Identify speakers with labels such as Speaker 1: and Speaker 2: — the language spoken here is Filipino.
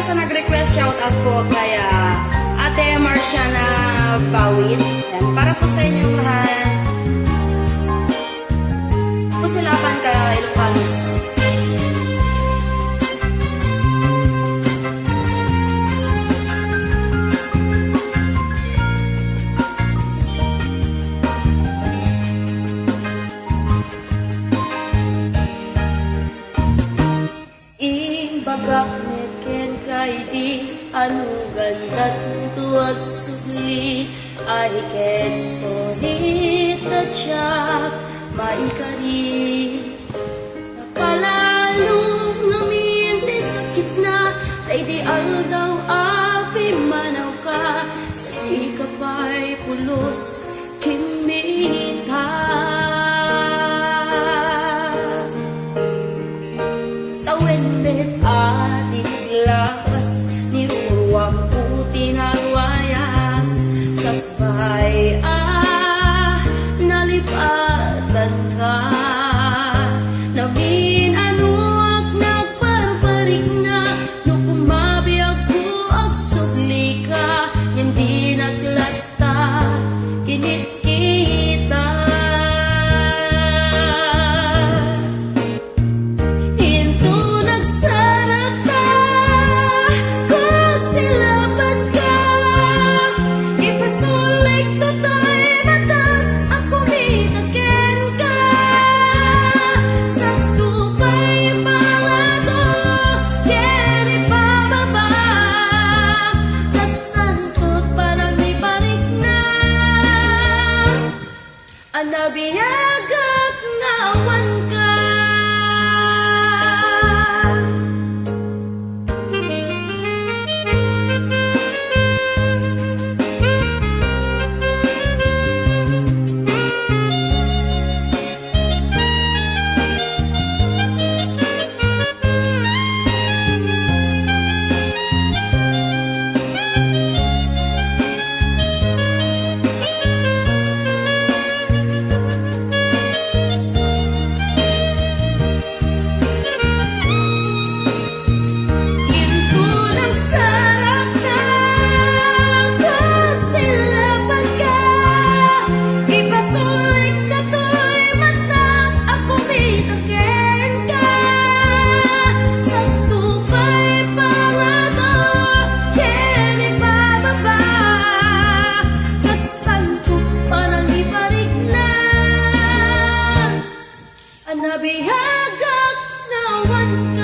Speaker 1: sa nag-request, shout out po kay Ate Marciana Bawit. Yan, para po sa inyong lahat. Pusilapan ka, Ilocanos.
Speaker 2: Bagak neken kay di anu gandat tuag sugli ay ket solita tiyak maikari napalalo ngamin ti sakit na ay di aldaw api manaw ka sa di kapay pulos kimita tawen met lakas ni ruwang puti na wayas sabay nalipatan ka namin anuak nagparparik na no kumabiyag ko ag sugli ka hindi naglata kinit kita nabiyagak ngawan ka nabihagak na wan